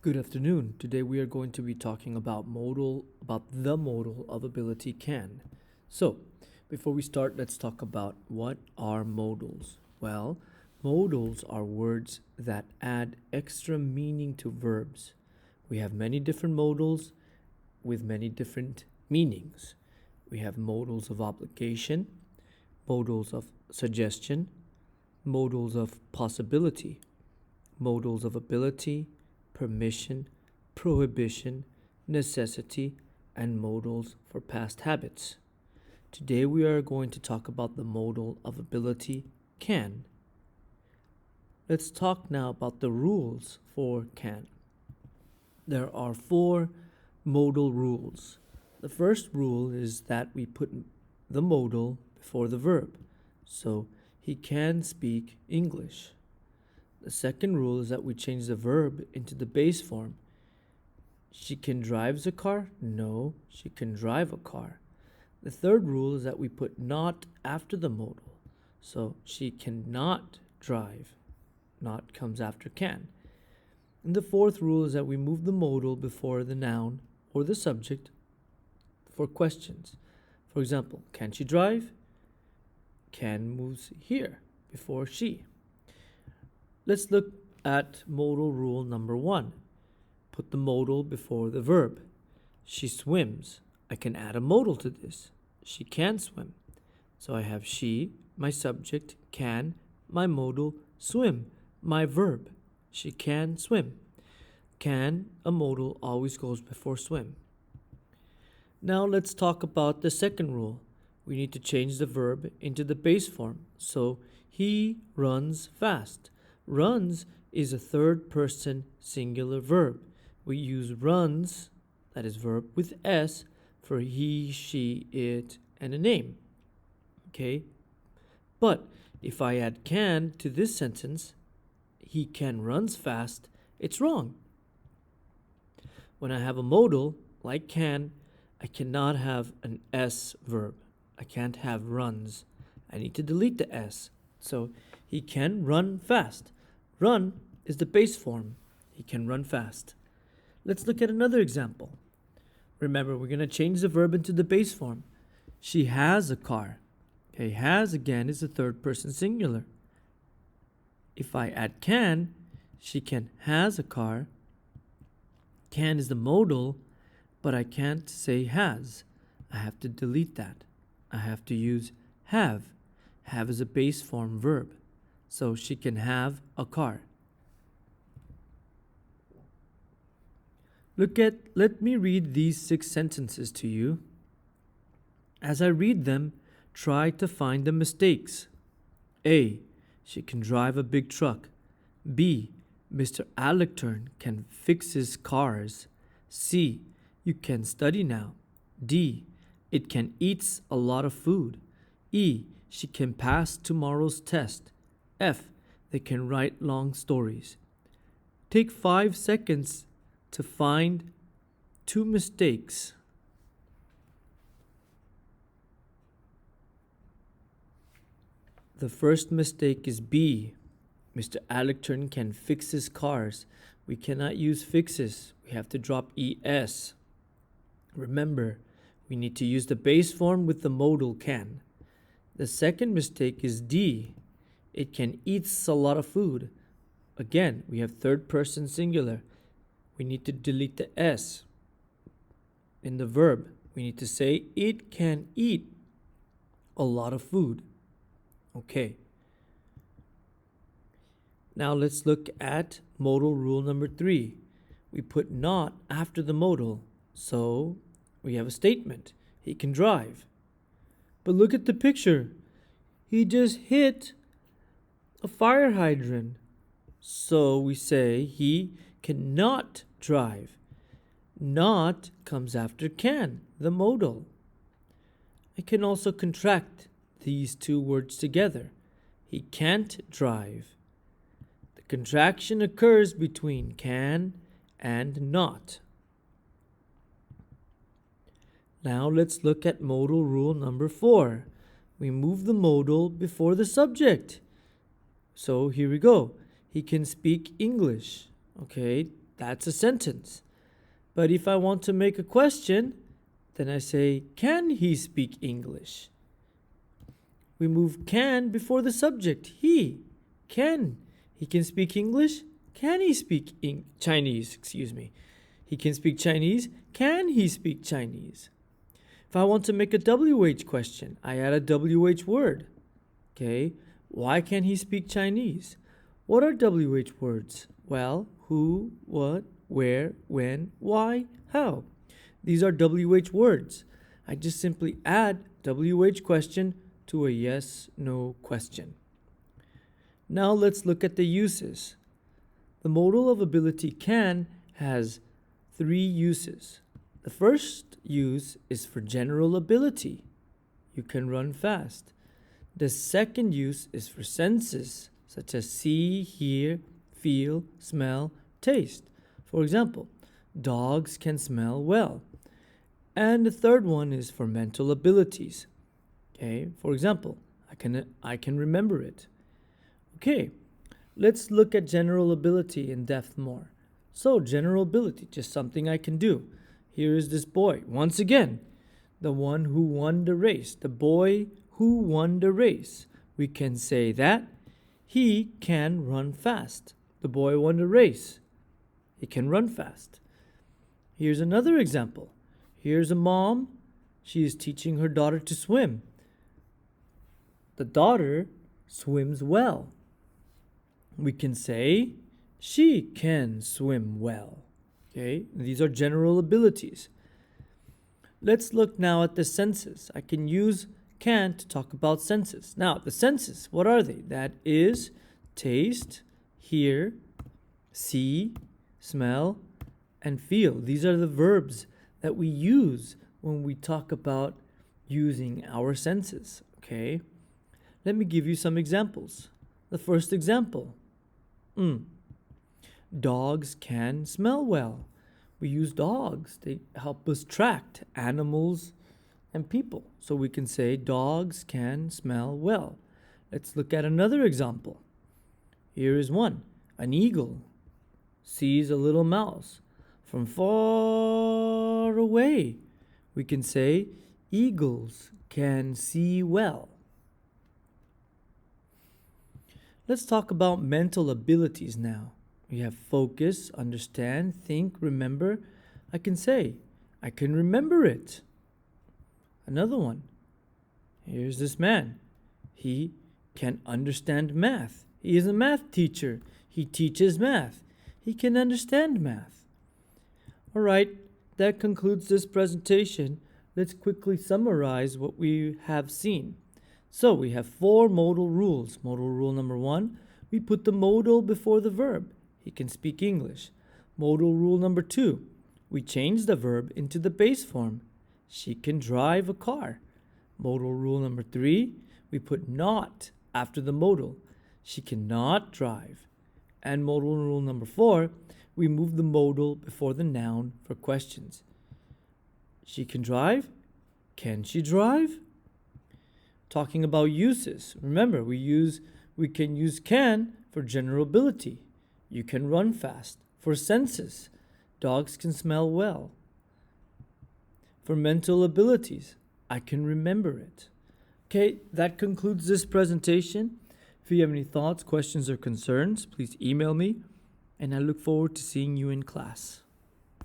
Good afternoon. Today we are going to be talking about the modal of ability can. So, before we start, let's talk about what are modals. Well, modals are words that add extra meaning to verbs. We have many different modals with many different meanings. We have modals of obligation, modals of suggestion, modals of possibility, modals of ability, permission, prohibition, necessity, and modals for past habits. Today we are going to talk about the modal of ability can. Let's talk now about the rules for can. There are 4 modal rules. The first rule is that we put the modal before the verb. So, he can speak English. The second rule is that we change the verb into the base form. She can drive a car? No, she can drive a car. The third rule is that we put not after the modal. So she cannot drive. Not comes after can. And the fourth rule is that we move the modal before the noun or the subject for questions. For example, can she drive? Can moves here before she. Let's look at modal rule number 1. Put the modal before the verb. She swims. I can add a modal to this. She can swim. So I have she, my subject, can, my modal, swim, my verb. She can swim. Can, a modal, always goes before swim. Now let's talk about the second rule. We need to change the verb into the base form. So he runs fast. Runs is a third person singular verb. We use runs, that is verb, with S for he, she, it, and a name. Okay? But if I add can to this sentence, he can runs fast, it's wrong. When I have a modal, like can, I cannot have an S verb. I can't have runs. I need to delete the S. So he can run fast. Run is the base form. He can run fast. Let's look at another example. Remember, we're going to change the verb into the base form. She has a car. Okay, has again is the third person singular. If I add can, she can has a car. Can is the modal, but I can't say has. I have to delete that. I have to use have. Have is a base form verb. So she can have a car. Let me read these 6 sentences to you. As I read them, try to find the mistakes. A. She can drive a big truck. B. Mr. Alecturn can fix his cars. C. You can study now. D. It can eat a lot of food. E. She can pass tomorrow's test. F. They can write long stories. Take 5 seconds to find 2 mistakes. The first mistake is B. Mr. Alecturn can fix his cars. We cannot use fixes. We have to drop ES. Remember, we need to use the base form with the modal can. The second mistake is D. It can eat a lot of food. Again, we have third person singular. We need to delete the S. In the verb, we need to say it can eat a lot of food. Okay. Now let's look at modal rule number 3. We put not after the modal. So we have a statement. He can drive. But look at the picture. He just hit a fire hydrant. So we say he cannot drive. Not comes after can, the modal. I can also contract these 2 words together. He can't drive. The contraction occurs between can and not. Now let's look at modal rule number 4. We move the modal before the subject. So here we go. He can speak English. Okay, That's a sentence. But if I want to make a question, then I say, can he speak English? We move can before the subject. He can. He can speak English. Can he speak Chinese? Excuse me. He can speak Chinese. Can he speak Chinese? If I want to make a WH question, I add a WH word. Okay. Why can't he speak Chinese? What are WH words? Well, who, what, where, when, why, how. These are WH words. I just simply add WH question to a yes/no question. Now let's look at the uses. The modal of ability can has 3 uses. The first use is for general ability. You can run fast. The second use is for senses, such as see, hear, feel, smell, taste. For example, dogs can smell well. And the third one is for mental abilities. Okay, for example, I can remember it. Okay, let's look at general ability in depth more. So, general ability, just something I can do. Here is this boy, once again, the one who won the race, the boy who won the race. We can say that he can run fast. The boy won the race. He can run fast. Here's another example. Here's a mom. She is teaching her daughter to swim. The daughter swims well. We can say she can swim well. Okay, these are general abilities. Let's look now at the senses. I can use can to talk about senses. Now, the senses, what are they? That is taste, hear, see, smell, and feel. These are the verbs that we use when we talk about using our senses. Okay, let me give you some examples. The first example, dogs can smell well. We use dogs. They help us track animals and people. So we can say dogs can smell well. Let's look at another example. Here is one. An eagle sees a little mouse from far away. We can say eagles can see well. Let's talk about mental abilities now. We have focus, understand, think, remember. I can say, I can remember it. Another one. Here's this man. He can understand math. He is a math teacher. He teaches math. He can understand math. All right, that concludes this presentation. Let's quickly summarize what we have seen. So we have 4 modal rules. Modal rule number 1, we put the modal before the verb. He can speak English. Modal rule number 2, we change the verb into the base form. She can drive a car. Modal rule number 3, we put not after the modal. She cannot drive. And modal rule number 4, we move the modal before the noun for questions. She can drive. Can she drive? Talking about uses. Remember, we can use can for general ability. You can run fast. For senses, dogs can smell well. For mental abilities, I can remember it. Okay, that concludes this presentation. If you have any thoughts, questions, or concerns, please email me, and I look forward to seeing you in class.